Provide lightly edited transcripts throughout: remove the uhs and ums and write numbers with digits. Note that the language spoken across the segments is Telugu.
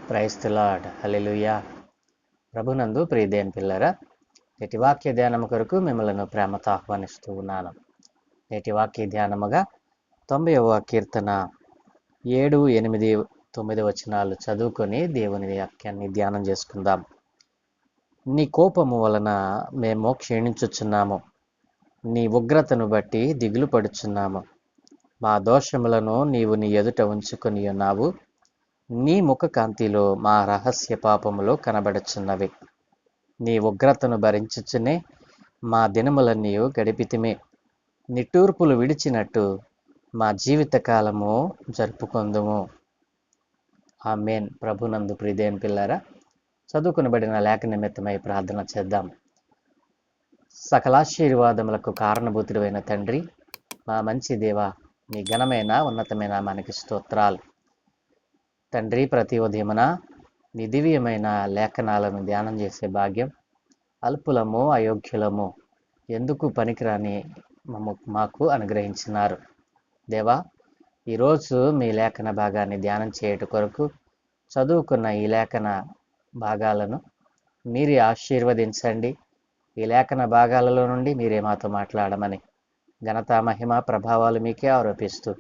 Praise the lord. హల్లెలూయా. ప్రభునందు ప్రియదేని పిల్లరా, నేటి వాక్య ధ్యానము కొరకు మిమ్మల్ని ప్రేమతో ఆహ్వానిస్తూ ఉన్నాను. నేటి వాక్య ధ్యానముగా 90వ కీర్తన 7, 8, 9 వచనాలు చదువుకొని దేవుని వాక్యాన్ని ధ్యానం చేసుకుందాం. నీ కోపము వలన మేము క్షీణించుచున్నాము, నీ ఉగ్రతను బట్టి దిగులు పడుచున్నాము. మా దోషములను నీవు నీ ఎదుట ఉంచుకొని ఉన్నావు, నీ ముఖ కాంతిలో మా రహస్య పాపములు కనబడుచున్నవి. నీ ఉగ్రతను భరించుచునే మా దినములన్నీ గడిపితిమే. నిట్టూర్పులు విడిచినట్టు మా జీవిత కాలము జరుపుకొందుము. ఆమేన్. ప్రభునందు ప్రియదేని పిల్లరా, చదువుకునబడిన లేఖ నిమిత్తమై ప్రార్థన చేద్దాం. సకలాశీర్వాదములకు కారణభూతుడైన తండ్రి, మా మంచి దేవా, నీ ఘనమైన ఉన్నతమైన మనకి స్తోత్రాలు తండ్రి. ప్రతి ఉదయమున నీ దివ్యమైన లేఖనాలను ధ్యానం చేసే భాగ్యం అల్పులము అయోగ్యులము ఎందుకు పనికిరాని మాకు అనుగ్రహించినారు దేవా. ఈరోజు మీ లేఖన భాగాన్ని ధ్యానం చేయట కొరకు చదువుకున్న ఈ లేఖన భాగాలను మీరే ఆశీర్వదించండి. ఈ లేఖన భాగాలలో నుండి మీరే మాతో మాట్లాడమని ఘనత మహిమ ప్రభావాలు మీకే ఆరోపిస్తూ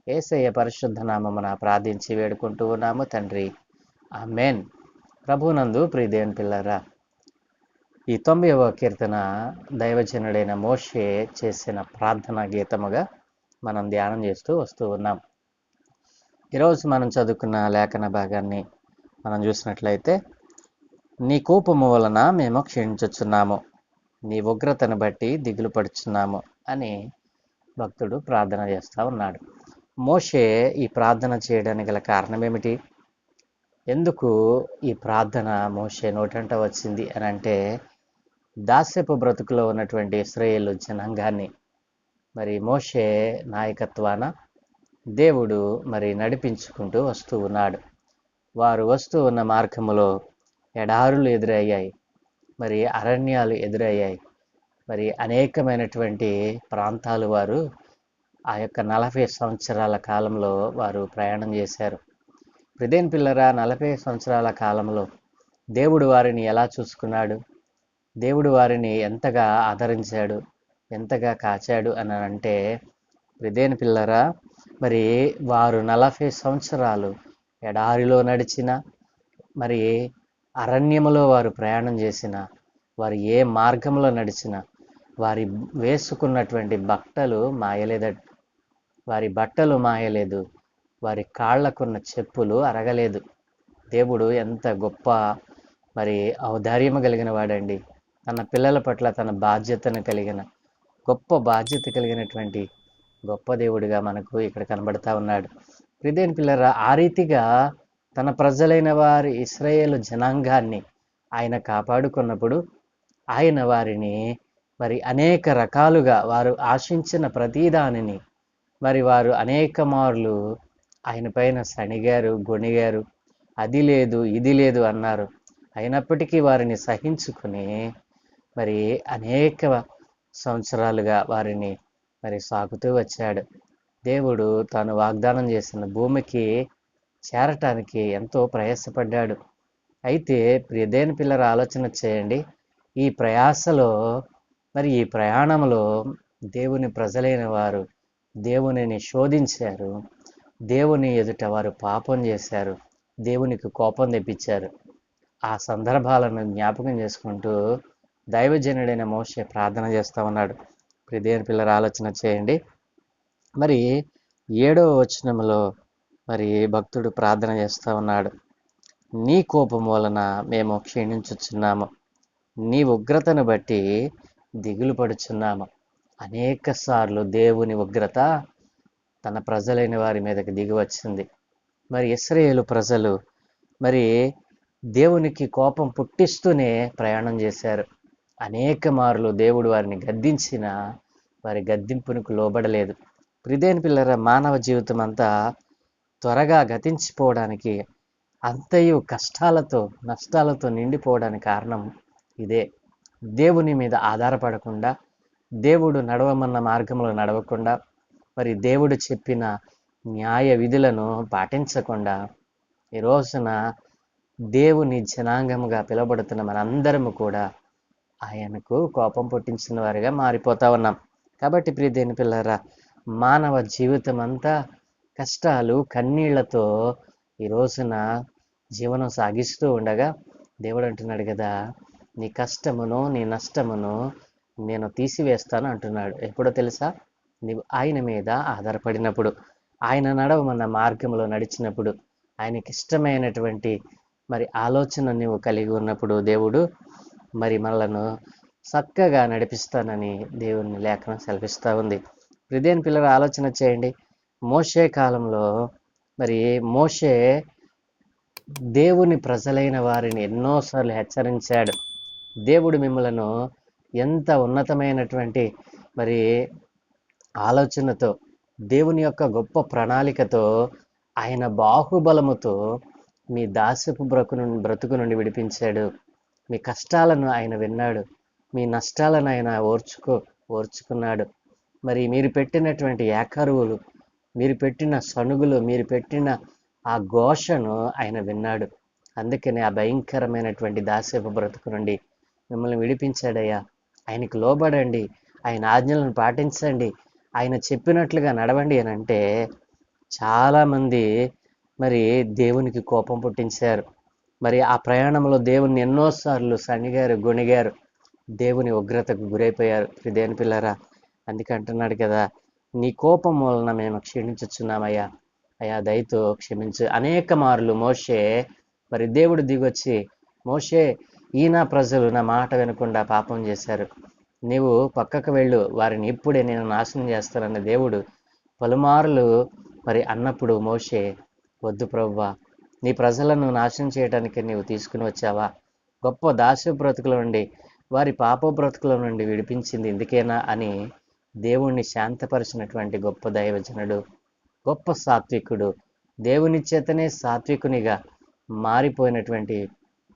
యేసయ్య పరిశుద్ధ నామమున ప్రార్థించి వేడుకుంటూ ఉన్నాము తండ్రి. ఆమేన్. ప్రభునందు ప్రియదేని పిల్లరా, ఈ 90వ కీర్తన దైవజనుడైన మోషే చేసిన ప్రార్థనా గీతముగా మనం ధ్యానం చేస్తూ వస్తూ ఉన్నాం. ఈరోజు మనం చదువుకున్న లేఖన భాగాన్ని మనం చూసినట్లయితే, నీ కోపము వలన మేము క్షీణించుచున్నాము, నీ ఉగ్రతను బట్టి దిగులు పడుచున్నాము అని భక్తుడు ప్రార్థన చేస్తూ ఉన్నాడు. మోషే ఈ ప్రార్థన చేయడానికి గల కారణం ఏమిటి? ఎందుకు ఈ ప్రార్థన మోషే నోటంట వచ్చింది అని అంటే, దాస్యపు బ్రతుకులో ఉన్నటువంటి ఇశ్రాయేలు జనాంగాన్ని మరి మోషే నాయకత్వాన దేవుడు మరి నడిపించుకుంటూ వస్తూ ఉన్నాడు. వారు వస్తూ ఉన్న మార్గములో ఎడారులు ఎదురయ్యాయి, మరి అరణ్యాలు ఎదురయ్యాయి, మరి అనేకమైనటువంటి ప్రాంతాలు వారు ఆ యొక్క 40 సంవత్సరాల కాలంలో వారు ప్రయాణం చేశారు. ప్రియదేని పిల్లరా, 40 సంవత్సరాల కాలంలో దేవుడు వారిని ఎలా చూసుకున్నాడు, దేవుడు వారిని ఎంతగా ఆదరించాడు, ఎంతగా కాచాడు అని అంటే, ప్రియదేని పిల్లరా, మరి వారు 40 సంవత్సరాలు ఎడారిలో నడిచిన, మరి అరణ్యములో వారు ప్రయాణం చేసిన, వారు ఏ మార్గంలో నడిచిన, వారి వేసుకున్నటువంటి బట్టలు మాయలేదట. వారి బట్టలు మాయలేదు, వారి కాళ్లకున్న చెప్పులు అరగలేదు. దేవుడు ఎంత గొప్ప మరి ఔదార్యము కలిగిన వాడండి. తన పిల్లల పట్ల తన బాధ్యతను కలిగిన గొప్ప బాధ్యత కలిగినటువంటి గొప్ప దేవుడిగా మనకు ఇక్కడ కనబడతా ఉన్నాడు. ప్రియదేని పిల్లరా, ఆ రీతిగా తన ప్రజలైన వారి ఇశ్రాయేలు జనాంగాన్ని ఆయన కాపాడుకున్నప్పుడు ఆయన వారిని మరి అనేక రకాలుగా వారు ఆశించిన ప్రతిదానిని మరి వారు అనేక మార్లు ఆయన పైన సణిగారు, గొణిగారు, అది లేదు ఇది లేదు అన్నారు. అయినప్పటికీ వారిని సహించుకుని మరి అనేక సంవత్సరాలుగా వారిని మరి సాగుతూ వచ్చాడు. దేవుడు తాను వాగ్దానం చేసిన భూమికి చేరటానికి ఎంతో ప్రయాసపడ్డాడు. అయితే ప్రియదేని పిల్లల ఆలోచన చేయండి, ఈ ప్రయాసలో మరి ఈ ప్రయాణంలో దేవుని ప్రజలైన వారు దేవునిని శోధించారు, దేవుని ఎదుట వారు పాపం చేశారు, దేవునికి కోపం తెప్పించారు. ఆ సందర్భాలను జ్ఞాపకం చేసుకుంటూ దైవజనుడైన మోషే ప్రార్థన చేస్తూ ఉన్నాడు. ప్రియదేని పిల్లల ఆలోచన చేయండి. మరి 7వ వచనంలో మరి భక్తుడు ప్రార్థన చేస్తూ ఉన్నాడు, నీ కోపం వలన మేము క్షీణించుచున్నాము, నీ ఉగ్రతను బట్టి దిగులు పడుచున్నాము. అనేక సార్లు దేవుని ఉగ్రత తన ప్రజలైన వారి మీదకి దిగి వచ్చింది. మరి ఇశ్రాయేలు ప్రజలు మరి దేవునికి కోపం పుట్టిస్తూనే ప్రయాణం చేశారు. అనేక మార్లు దేవుడు వారిని గద్దించిన వారి గద్దింపునికి లోబడలేదు. ప్రియదేని పిల్లల, మానవ జీవితం అంతా త్వరగా గతించిపోవడానికి, అంతయు కష్టాలతో నష్టాలతో నిండిపోవడానికి కారణం ఇదే. దేవుని మీద ఆధారపడకుండా, దేవుడు నడవమన్న మార్గంలో నడవకుండా, మరి దేవుడు చెప్పిన న్యాయ విధులను పాటించకుండా ఈ రోజున దేవుని జనాంగముగా పిలువబడుతున్న మనందరము కూడా ఆయనకు కోపం పుట్టించిన వారిగా మారిపోతా ఉన్నాం. కాబట్టి ప్రియ దేవుని పిల్లరా, మానవ జీవితం అంతా కష్టాలు కన్నీళ్లతో ఈ రోజున జీవనం సాగిస్తూ ఉండగా దేవుడు అంటున్నాడు కదా, నీ కష్టమును నీ నష్టమును నేను తీసివేస్తాను అంటున్నాడు. ఎప్పుడో తెలుసా? నీవు ఆయన మీద ఆధారపడినప్పుడు, ఆయన నడవమన్న మార్గంలో నడిచినప్పుడు, ఆయనకి ఇష్టమైనటువంటి మరి ఆలోచన నీవు కలిగి ఉన్నప్పుడు దేవుడు మరి మనలను చక్కగా నడిపిస్తానని దేవుని లేఖనం సెలవిస్తూ ఉంది. హృదయాన్ని పిల్లలు ఆలోచన చేయండి. మోషే కాలంలో మరి మోషే దేవుని ప్రజలైన వారిని ఎన్నోసార్లు హెచ్చరించాడు. దేవుడు మిమ్మలను ఎంత ఉన్నతమైనటువంటి మరి ఆలోచనతో, దేవుని యొక్క గొప్ప ప్రణాళికతో, ఆయన బాహుబలముతో మీ దాస్యపు బ్రతుకు నుండి విడిపించాడు. మీ కష్టాలను ఆయన విన్నాడు, మీ నష్టాలను ఆయన ఓర్చుకున్నాడు. మరి మీరు పెట్టినటువంటి ఏకరువులు, మీరు పెట్టిన సణుగులు, మీరు పెట్టిన ఆ ఘోషను ఆయన విన్నాడు. అందుకని ఆ భయంకరమైనటువంటి దాస్యపు బ్రతుకు నుండి మిమ్మల్ని విడిపించాడయ్యా. ఆయనకు లోబడండి, ఆయన ఆజ్ఞలను పాటించండి, ఆయన చెప్పినట్లుగా నడవండి అని అంటే చాలామంది మరి దేవునికి కోపం పుట్టించారు. మరి ఆ ప్రయాణంలో దేవుని ఎన్నోసార్లు సణిగారు, గొణిగారు, దేవుని ఉగ్రతకు గురైపోయారు. దేవుని పిల్లరా, అందుకే అంటున్నాడు కదా, నీ కోపం వలన మేము క్షీణించుచున్నామయ్యా, అయ్యా దయతో క్షమించు. అనేక మార్లు మోషే మరి దేవుడు దిగొచ్చి, మోషే ఈ నా ప్రజలు నా మాట వినకుండా పాపం చేశారు, నీవు పక్కకు వెళ్ళు, వారిని ఇప్పుడే నేను నాశనం చేస్తానన్న దేవుడు పలుమార్లు మరి అన్నప్పుడు మోషే, వద్దు ప్రభువా, నీ ప్రజలను నాశనం చేయడానికి నీవు తీసుకుని వచ్చావా? గొప్ప దాస్య బ్రతుకుల నుండి, వారి పాప బ్రతుకుల నుండి విడిపించింది ఇందుకేనా అని దేవుణ్ణి శాంతపరిచినటువంటి గొప్ప దైవజనుడు, గొప్ప సాత్వికుడు, దేవుని చేతనే సాత్వికునిగా మారిపోయినటువంటి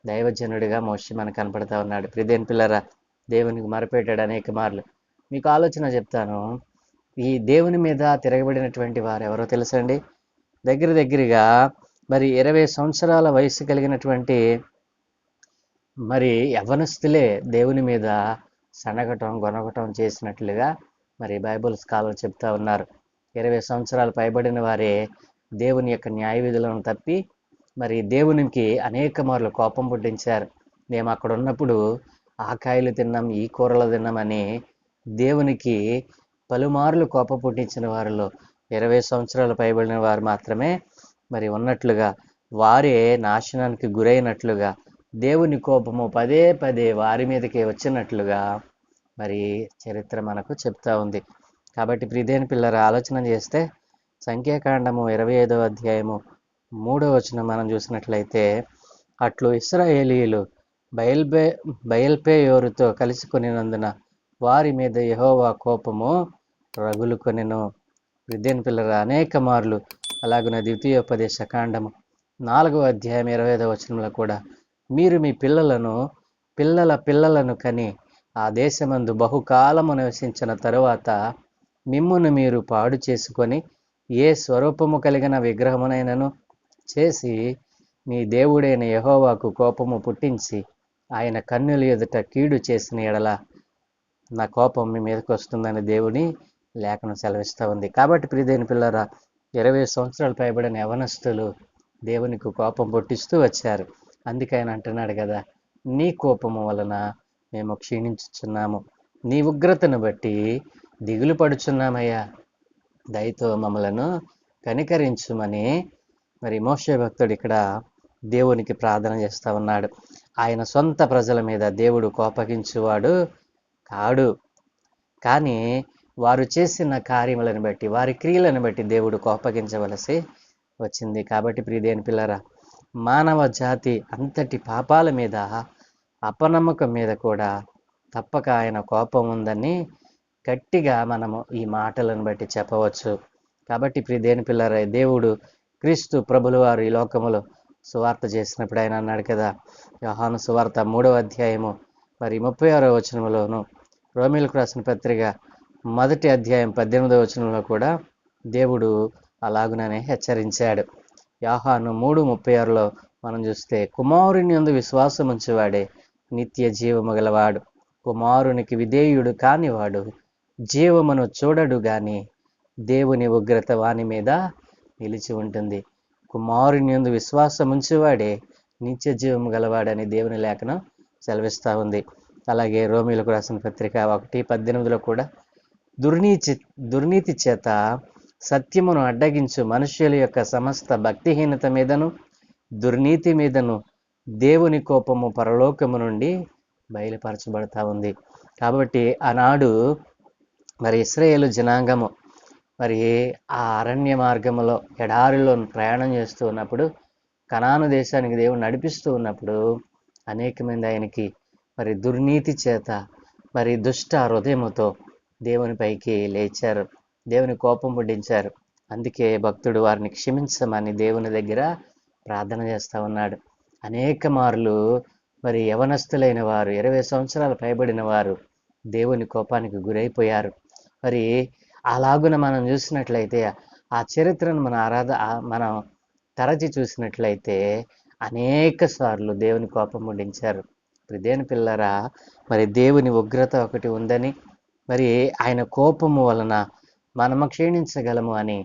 దైవజనుడిగా మోషే మనకు కనపడతా ఉన్నాడు. ప్రియదేని పిల్లరా, దేవునికి మరపెట్టాడు అనేక మార్లు. మీకు ఆలోచన చెప్తాను. ఈ దేవుని మీద తిరగబడినటువంటి వారు ఎవరో తెలుసండి? దగ్గరగా మరి 20 సంవత్సరాల వయసు కలిగినటువంటి మరి యవ్వనస్తులే దేవుని మీద సనగటం గొనగటం చేసినట్లుగా మరి బైబుల్ స్కాలర్ చెప్తా ఉన్నారు. 20 సంవత్సరాలు పైబడిన వారే దేవుని యొక్క న్యాయ విధులను తప్పి మరి దేవునికి అనేక మార్లు కోపం పుట్టించారు. మేము అక్కడ ఉన్నప్పుడు ఆ కాయలు తిన్నాం, ఈ కూరలు తిన్నామని దేవునికి పలుమార్లు కోపం పుట్టించిన వారిలో 20 సంవత్సరాలు పైబడిన వారు మాత్రమే మరి ఉన్నట్లుగా, వారే నాశనానికి గురైనట్లుగా, దేవుని కోపము పదే పదే వారి మీదకే వచ్చినట్లుగా మరి చరిత్ర మనకు చెప్తా ఉంది. కాబట్టి ప్రియదేని పిల్లల ఆలోచన చేస్తే సంఖ్యాకాండము 25వ అధ్యాయము 3వ వచనం మనం చూసినట్లయితే, అట్లు ఇశ్రాయేలీయులు బయల్పేయోరుతో కలిసికొనినందున వారి మీద యెహోవా కోపము రగులుకొనెను. ప్రియదేని పిల్లల అనేక మార్లు అలాగున ద్వితీయోపదేశ కాండము 4వ అధ్యాయం 25వ వచనంలో కూడా, మీరు మీ పిల్లలను కని ఆ దేశమందు బహుకాలము నివసించిన తరువాత మిమ్మును మీరు పాడు చేసుకొని ఏ స్వరూపము కలిగిన విగ్రహమునైనను చేసి మీ దేవుడైన యెహోవాకు కోపము పుట్టించి ఆయన కన్నుల ఎదుట కీడు చేసిన ఎడల నా కోపం మీ మీదకి వస్తుందని దేవుని లేఖనం సెలవిస్తూ ఉంది. కాబట్టి ప్రియదేని పిల్లరా, 20 సంవత్సరాలు పైబడిన యవనస్తులు దేవునికి కోపం పుట్టిస్తూ వచ్చారు. అందుకే ఆయన అంటున్నాడు కదా, నీ కోపము వలన మేము క్షీణించుచున్నాము, నీ ఉగ్రతను బట్టి దిగులు పడుచున్నామయ్యా, దయతో మమ్మలను కనికరించుమని మరి మోషే భక్తుడు ఇక్కడ దేవునికి ప్రార్థన చేస్తూ ఉన్నాడు. ఆయన సొంత ప్రజల మీద దేవుడు కోపగించువాడు కాడు, కానీ వారు చేసిన కార్యములను బట్టి, వారి క్రియలను బట్టి దేవుడు కోపగించవలసి వచ్చింది. కాబట్టి ప్రియదేని పిల్లరా, మానవ జాతి అంతటి పాపాల మీద, అపనమ్మకం మీద కూడా తప్పక ఆయన కోపం ఉందని గట్టిగా మనము ఈ మాటలను బట్టి చెప్పవచ్చు. కాబట్టి ప్రియదేని పిల్లరా, దేవుడు క్రీస్తు ప్రభులు వారు ఈ లోకములో సువార్త చేసినప్పుడు ఆయన అన్నాడు కదా, యోహాను సువార్త 3వ అధ్యాయము మరి 36వ వచనంలోను, రోమీలకు రాసిన పత్రిక 1వ అధ్యాయం 18వ వచనంలో కూడా దేవుడు అలాగుననే హెచ్చరించాడు. యోహాను 3:36లో మనం చూస్తే కుమారుని యందు విశ్వాసం ఉంచేవాడే నిత్య జీవము గలవాడు. కుమారునికి విధేయుడు కానివాడు జీవమును చూడడు గాని దేవుని ఉగ్రత వాని మీద నిలిచి ఉంటుంది. కుమారుని యందు విశ్వాసం ఉంచేవాడే నిత్య జీవము గలవాడని దేవుని లేఖనం సెలవిస్తూ ఉంది. అలాగే రోమీలకు రాసిన పత్రిక 1:18 కూడా దుర్నీతి చేత సత్యమును అడ్డగించు మనుష్యుల యొక్క సమస్త భక్తిహీనత మీదను దుర్నీతి మీదను దేవుని కోపము పరలోకము నుండి బయలుపరచబడతా ఉంది. కాబట్టి ఆనాడు మరి ఇశ్రాయేలు జనాంగము మరి ఆ అరణ్య మార్గములో ఎడారిలో ప్రయాణం చేస్తూ ఉన్నప్పుడు, కనాను దేశానికి దేవుడు నడిపిస్తూ ఉన్నప్పుడు అనేక మంది ఆయనకి మరి దుర్నీతి చేత మరి దుష్ట హృదయముతో దేవునిపైకి లేచారు, దేవుని కోపం పుట్టించారు. అందుకే భక్తుడు వారిని క్షమించమని దేవుని దగ్గర ప్రార్థన చేస్తూ ఉన్నాడు. అనేక మార్లు మరి యవనస్తులైన వారు 20 సంవత్సరాలు పైబడిన వారు దేవుని కోపానికి గురైపోయారు. మరి అలాగున మనం చూసినట్లయితే ఆ చరిత్రను మనం తరచి చూసినట్లయితే అనేక సార్లు దేవుని కోపం పుట్టించారు. దేని పిల్లరా, మరి దేవుని ఉగ్రత ఒకటి ఉందని, మరి ఆయన కోపము వలన మనము క్షీణించగలము అని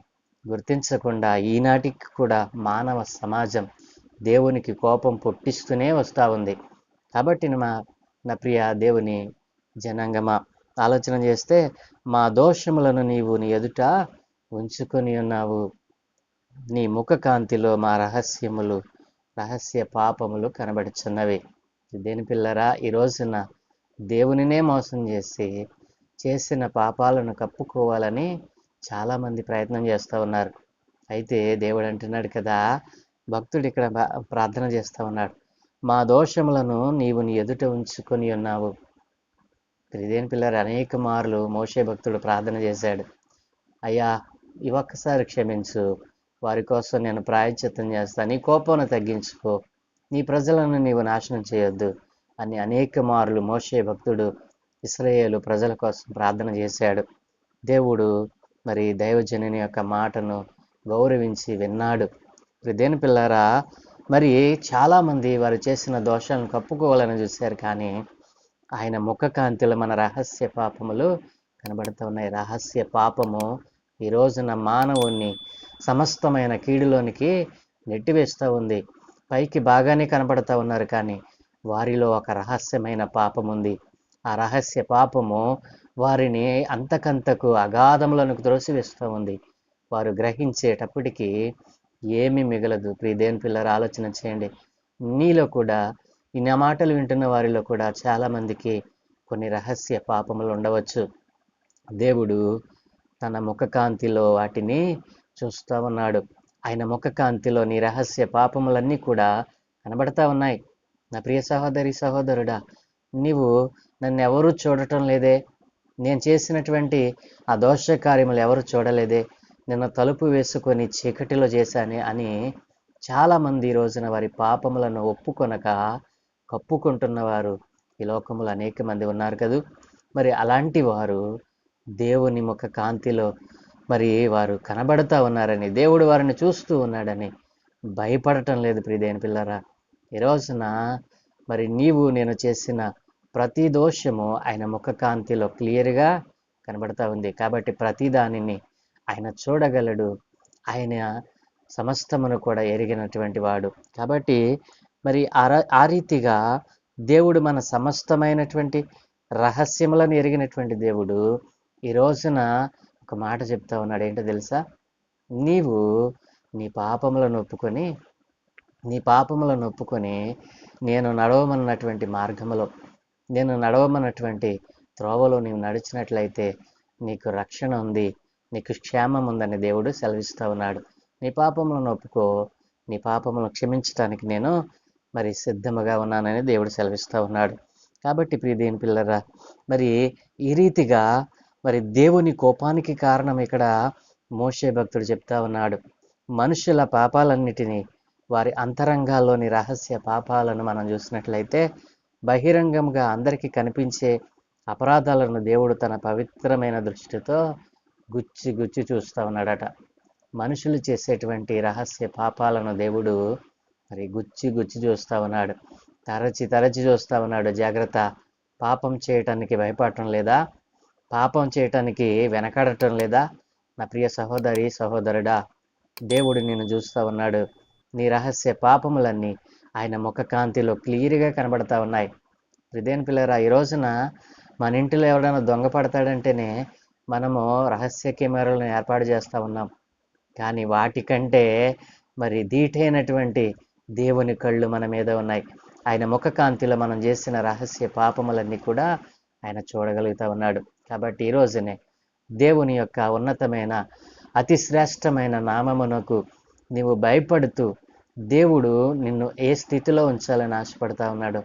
గుర్తించకుండా ఈనాటికి కూడా మానవ సమాజం దేవునికి కోపం పుట్టిస్తూనే వస్తూ ఉంది. కాబట్టి నా ప్రియ దేవుని జనాంగమా, ఆలోచన చేస్తే మా దోషములను నీవు నీ ఎదుట ఉంచుకొని ఉన్నావు, నీ ముఖ కాంతిలో మా రహస్య పాపములు కనబడుచున్నవి. దేని పిల్లరా, ఈ రోజున దేవునినే మోసం చేసి చేసిన పాపాలను కప్పుకోవాలని చాలామంది ప్రయత్నం చేస్తూ ఉన్నారు. అయితే దేవుడు అంటున్నాడు కదా, భక్తుడు ఇక్కడ ప్రార్థన చేస్తూ ఉన్నాడు, మా దోషములను నీవు నీ ఎదుట ఉంచుకొని ఉన్నావు. ఇదేని పిల్లలు అనేక మార్లు మోషే భక్తుడు ప్రార్థన చేశాడు, అయ్యా ఈ ఒక్కసారి క్షమించు, వారి కోసం నేను ప్రాయశ్చిత్తం చేస్తాను, నీ కోపాన్ని తగ్గించుకో, నీ ప్రజలను నీవు నాశనం చేయొద్దు అని అనేక మార్లు మోషే భక్తుడు ఇశ్రాయేలు ప్రజల కోసం ప్రార్థన చేశాడు. దేవుడు మరి దైవజనుని యొక్క మాటను గౌరవించి విన్నాడు. దేని పిల్లరా, మరి చాలామంది వారు చేసిన దోషాలను కప్పుకోవాలని చూశారు, కానీ ఆయన ముఖ కాంతిలో మన రహస్య పాపములు కనబడుతూ ఉన్నాయి. రహస్య పాపము ఈ రోజున మానవుణ్ణి సమస్తమైన కీడులోనికి నెట్టివేస్తూ ఉంది. పైకి బాగానే కనబడుతూ ఉన్నారు, కానీ వారిలో ఒక రహస్యమైన పాపం ఉంది. ఆ రహస్య పాపము వారిని అంతకంతకు అగాధములకు త్రోసివేస్తూ ఉంది. వారు గ్రహించేటప్పటికీ ఏమీ మిగలదు. ప్రియదేని పిల్లలు ఆలోచన చేయండి. నీలో కూడా ఈ నా మాటలు వింటున్న వారిలో కూడా చాలామందికి కొన్ని రహస్య పాపములు ఉండవచ్చు. దేవుడు తన ముఖకాంతిలో వాటిని చూస్తూ ఉన్నాడు. ఆయన ముఖకాంతిలో నీ రహస్య పాపములన్నీ కూడా కనబడతా ఉన్నాయి. నా ప్రియ సహోదరి సహోదరుడా, నీవు నన్ను ఎవరూ చూడటం లేదే, నేను చేసినటువంటి ఆ దోష కార్యములు ఎవరు చూడలేదే, నిన్న తలుపు వేసుకొని చీకటిలో చేశానే అని చాలామంది ఈ రోజున వారి పాపములను ఒప్పుకొనక కప్పుకుంటున్నవారు ఈ లోకములో అనేక మంది ఉన్నారు కదూ. మరి అలాంటి వారు దేవుని ముఖ కాంతిలో మరి వారు కనబడుతూ ఉన్నారని, దేవుడు వారిని చూస్తూ ఉన్నాడని భయపడటం లేదు. ప్రియదేని పిల్లరా, ఈ రోజున మరి నేను చేసిన ప్రతి దోషము ఆయన ముఖ కాంతిలో క్లియర్గా కనబడతా ఉంది. కాబట్టి ప్రతి దానిని ఆయన చూడగలడు. ఆయన సమస్తమును కూడా ఎరిగినటువంటి వాడు. కాబట్టి మరి ఆ రీతిగా దేవుడు మన సమస్తమైనటువంటి రహస్యములను ఎరిగినటువంటి దేవుడు ఈ రోజున ఒక మాట చెప్తా ఉన్నాడు. ఏంటో తెలుసా? నీవు నీ పాపములను ఒప్పుకొని నేను నడవమన్నటువంటి మార్గములో, నేను నడవమన్నటువంటి త్రోవలో నీవు నడిచినట్లయితే నీకు రక్షణ ఉంది, నీకు క్షేమం ఉందని దేవుడు సెలవిస్తూ ఉన్నాడు. నీ పాపములను ఒప్పుకో, నీ పాపములను క్షమించడానికి నేను మరి సిద్ధముగా ఉన్నానని దేవుడు సెలవిస్తూ ఉన్నాడు. కాబట్టి ప్రియదేని పిల్లరా, మరి ఈ రీతిగా మరి దేవుని కోపానికి కారణం ఇక్కడ మోషే భక్తుడు చెప్తా ఉన్నాడు. మనుషుల పాపాలన్నిటినీ, వారి అంతరంగాల్లోని రహస్య పాపాలను మనం చూసినట్లయితే బహిరంగంగా అందరికీ కనిపించే అపరాధాలను దేవుడు తన పవిత్రమైన దృష్టితో గుచ్చి చూస్తూ ఉన్నాడట. మనుషులు చేసేటువంటి రహస్య పాపాలను దేవుడు మరి గుచ్చి గుచ్చి చూస్తా ఉన్నాడు, తరచి తరచి చూస్తా ఉన్నాడు. జాగ్రత్త, పాపం చేయటానికి భయపడటం లేదా? పాపం చేయటానికి వెనకాడటం లేదా? నా ప్రియ సహోదరి సహోదరుడా, దేవుడు నిన్ను చూస్తా ఉన్నాడు. నీ రహస్య పాపములన్నీ ఆయన ముఖ కాంతిలో క్లియర్గా కనబడతా ఉన్నాయి. ప్రిదేన్ పిల్లరా, ఈ రోజున మన ఇంటిలో ఎవరైనా దొంగ పడతాడంటేనే మనము రహస్య కెమెరాలను ఏర్పాటు చేస్తూ ఉన్నాం. కానీ వాటికంటే మరి ధీటైనటువంటి దేవుని కళ్ళు మన మీద ఉన్నాయి. ఆయన ముఖ కాంతిలో మనం చేసిన రహస్య పాపములన్నీ కూడా ఆయన చూడగలుగుతా ఉన్నాడు. కాబట్టి ఈ రోజునే దేవుని యొక్క ఉన్నతమైన అతి శ్రేష్టమైన నామమునకు నీవు భయపడుతూ, దేవుడు నిన్ను ఏ స్థితిలో ఉంచాలని ఆశపడతా ఉన్నాడు,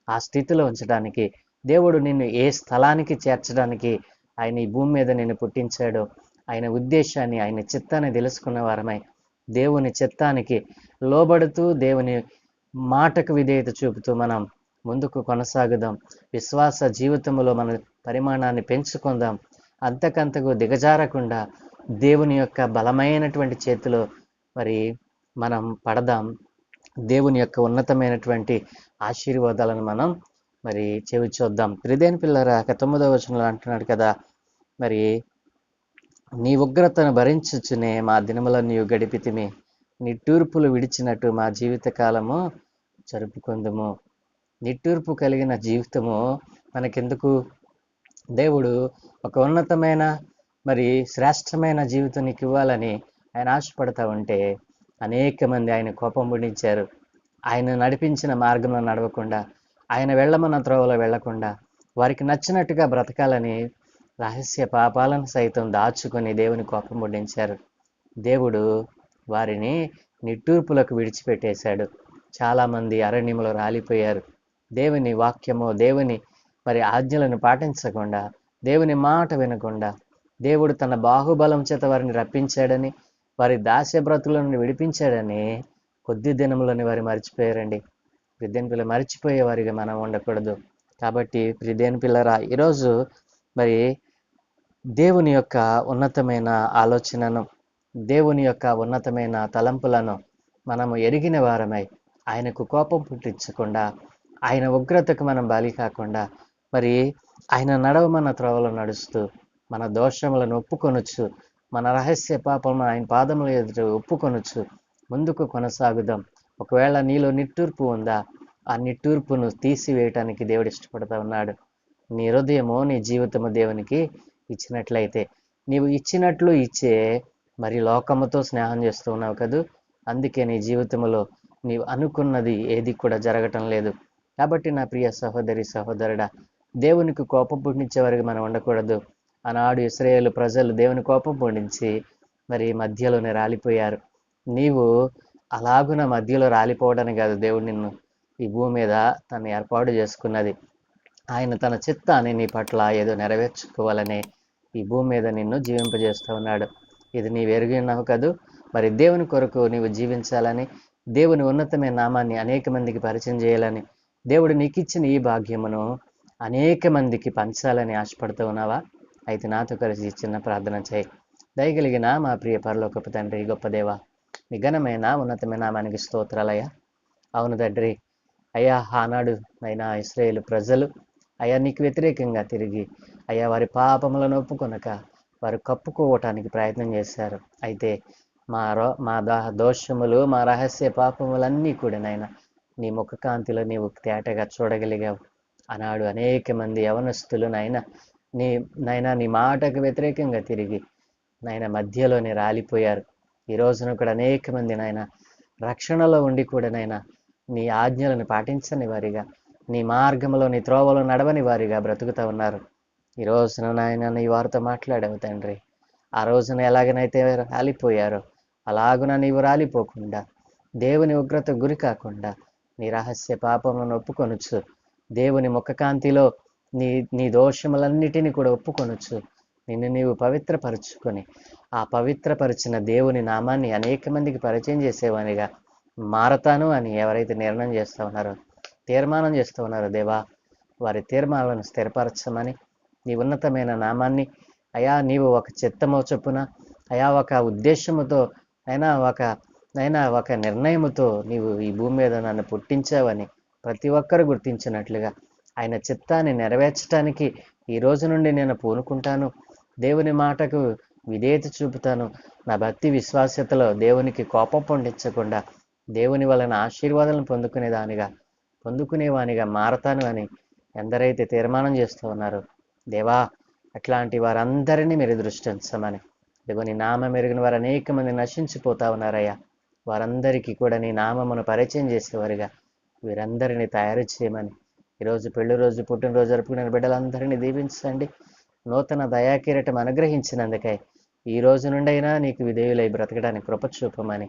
ఆ స్థితిలో ఉంచడానికి, దేవుడు నిన్ను ఏ స్థలానికి చేర్చడానికి ఆయన ఈ భూమి మీద నిన్ను పుట్టించాడో, ఆయన ఉద్దేశాన్ని, ఆయన చిత్తాన్ని తెలుసుకున్న వారమై దేవుని చిత్తానికి లోబడుతూ, దేవుని మాటకు విధేయత చూపుతూ మనం ముందుకు కొనసాగుదాం. విశ్వాస జీవితంలో మన పరిమాణాన్ని పెంచుకుందాం. అంతకంతకు దిగజారకుండా దేవుని యొక్క బలమైనటువంటి చేతిలో మరి మనం పడదాం. దేవుని యొక్క ఉన్నతమైనటువంటి ఆశీర్వాదాలను మనం మరి చెవి చూద్దాం. ప్రిదేన్ పిల్లరా, 9వ వచనంలో అంటున్నాడు కదా, మరి నీ ఉగ్రతను భరించుచునే మా దినములను గడిపితిమి, నిట్టూర్పులు విడిచినట్టు మా జీవిత కాలము జరుపుకుందుము. నిట్టూర్పు కలిగిన జీవితము మనకెందుకు? దేవుడు ఒక ఉన్నతమైన మరి శ్రేష్టమైన జీవితం నీకు ఇవ్వాలని ఆయన ఆశపడతా ఉంటే అనేక మంది ఆయన కోపం పుట్టించారు. ఆయన నడిపించిన మార్గంలో నడవకుండా, ఆయన వెళ్ళమన్న త్రోవలో వెళ్లకుండా, వారికి నచ్చినట్టుగా బ్రతకాలని రహస్య పాపాలను సైతం దాచుకొని దేవుని కోపం పుట్టించారు. దేవుడు వారిని నిట్టూర్పులకు విడిచిపెట్టేశాడు. చాలామంది అరణ్యంలో రాలిపోయారు. దేవుని వాక్యము, దేవుని మరి ఆజ్ఞలను పాటించకుండా, దేవుని మాట వినకుండా, దేవుడు తన బాహుబలం చేత వారిని రప్పించాడని, వారి దాస్య బ్రతులను విడిపించాడని కొద్ది దినములని వారు మర్చిపోయారండి. ప్రిదేన్ పిల్ల మర్చిపోయేవారిగా మనం ఉండకూడదు. కాబట్టి ప్రిదేన్ పిల్లరా, ఈరోజు మరి దేవుని యొక్క ఉన్నతమైన ఆలోచనను, దేవుని యొక్క ఉన్నతమైన తలంపులను మనము ఎరిగిన వారమై ఆయనకు కోపం పుట్టించకుండా, ఆయన ఉగ్రతకు మనం బలి కాకుండా, మరి ఆయన నడవమన్న త్రోవలో నడుస్తూ మన దోషములను ఒప్పుకొనొచ్చు, మన రహస్య పాపము ఆయన పాదముల ఎదుట ఒప్పుకొనొచ్చు ముందుకు కొనసాగుదాం. ఒకవేళ నీలో నిట్టూర్పు ఉందా, ఆ నిట్టూర్పును తీసివేయటానికి దేవుడు ఇష్టపడతా ఉన్నాడు. నీ హృదయము, నీ జీవితము దేవునికి ఇచ్చినట్లయితే, నీవు ఇచ్చినట్లు ఇచ్చే మరి లోకముతో స్నేహం చేస్తూ ఉన్నావు కదూ. అందుకే నీ జీవితంలో నీవు అనుకున్నది ఏది కూడా జరగటం లేదు. కాబట్టి నా ప్రియ సహోదరి సహోదరుడా, దేవునికి కోపం పుట్టించే వరకు మనం ఉండకూడదు. ఆనాడు ఇశ్రాయేలు ప్రజలు దేవుని కోపం పుట్టించి మరి మధ్యలోనే రాలిపోయారు. నీవు అలాగున మధ్యలో రాలిపోవడానికి కాదు దేవుడు నిన్ను ఈ భూమి మీద తను ఏర్పాటు చేసుకున్నది. ఆయన తన చిత్తాన్ని నీ పట్ల ఏదో నెరవేర్చుకోవాలనే ఈ భూమి మీద నిన్ను జీవింపజేస్తూ ఉన్నాడు. ఇది నీవు ఎరిగి ఉన్నావు కదూ. మరి దేవుని కొరకు నీవు జీవించాలని, దేవుని ఉన్నతమైన నామాన్ని అనేక మందికి పరిచయం చేయాలని, దేవుడు నీకు ఇచ్చిన ఈ భాగ్యమును అనేక మందికి పంచాలని ఆశపడుతూ ఉన్నావా? అయితే నాతో కలిసి చిన్న ప్రార్థన చేయి. దయగలిగిన మా ప్రియ పరలోకపు తండ్రి, గొప్ప దేవ, మీ ఘనమైన ఉన్నతమైన నామానికి స్తోత్రాలయ్యా. అవును తండ్రి, అయ్యా ఆనాడు అయినా ఇశ్రాయేలు ప్రజలు అయ్యా నీకు వ్యతిరేకంగా తిరిగి అయ్యా వారి పాపములను ఒప్పుకొనక వారు కప్పుకోవటానికి ప్రయత్నం చేశారు. అయితే మా దోషములు, మా రహస్య పాపములన్నీ కూడా నాయన నీ ముఖ కాంతిలో నీవు తేటగా చూడగలిగావు. ఆనాడు అనేక మంది యవనస్తులు నీ మాటకు వ్యతిరేకంగా తిరిగి మధ్యలోనే రాలిపోయారు. ఈ రోజున కూడా అనేక మంది రక్షణలో ఉండి కూడా నీ ఆజ్ఞలను పాటించని వారిగా, నీ మార్గంలో నీ త్రోవలో నడవని వారిగా బ్రతుకుతూ ఉన్నారు. ఈ రోజున నీ వారితో మాట్లాడావు తండ్రి. ఆ రోజున ఎలాగనైతే రాలిపోయారో అలాగున నీవు రాలిపోకుండా, దేవుని ఉగ్రత గురి కాకుండా, నీ రహస్య పాపములను ఒప్పుకొనొచ్చు, దేవుని ముఖకాంతిలో నీ దోషములన్నిటినీ కూడా ఒప్పుకొనొచ్చు, నిన్ను నీవు పవిత్రపరుచుకొని ఆ పవిత్రపరిచిన దేవుని నామాన్ని అనేక మందికి పరిచయం చేసేవానిగా మారతాను అని ఎవరైతే నిర్ణయం చేస్తూ ఉన్నారో, తీర్మానం చేస్తూ ఉన్నారో దేవా, వారి తీర్మానాలను స్థిరపరచమని, నీ ఉన్నతమైన నామాన్ని అయా నీవు ఒక చిత్తము చొప్పున, అయా ఒక ఉద్దేశముతో, అయినా ఒక నైనా ఒక నిర్ణయముతో నీవు ఈ భూమి మీద నన్ను పుట్టించావని ప్రతి ఒక్కరు గుర్తించినట్లుగా ఆయన చిత్తాన్ని నెరవేర్చడానికి ఈ రోజు నుండి నేను పూనుకుంటాను. దేవుని మాటకు విధేయత చూపుతాను. నా భక్తి విశ్వాస్యతలో దేవునికి కోపం పొందించకుండా దేవుని వలన ఆశీర్వాదాలను పొందుకునేవానిగా మారతాను అని ఎందరైతే తీర్మానం చేస్తూ ఉన్నారో దేవా, అట్లాంటి వారందరినీ మీరు దృష్టించమని, ఇదిగో నీ నామం ఎరిగిన వారు అనేక మంది నశించిపోతా ఉన్నారయ్యా. వారందరికీ కూడా నీ నామమును పరిచయం చేసేవారుగా వీరందరినీ తయారు చేయమని, ఈరోజు పెళ్లి రోజు పుట్టినరోజు జరుపుకునే బిడ్డలందరినీ దీవించండి. నూతన దయాకిరీటం అనుగ్రహించినందుకై ఈ రోజు నుండైనా నీకు విధేయులై బ్రతకడానికి కృప చూపమని,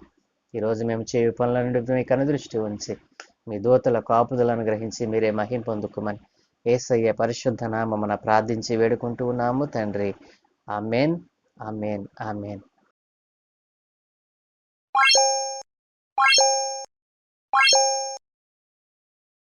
ఈరోజు మేము చేయు పనుల నుండి మీ కనుదృష్టి ఉంచి మీ దూతల కాపుదలను గ్రహించి మీరే మహిం పొందుకోమని యేసయ్య పరిశుద్ధ నామమున ప్రార్థించి వేడుకుంటూ ఉన్నాము తండ్రి. Amen, amen, amen.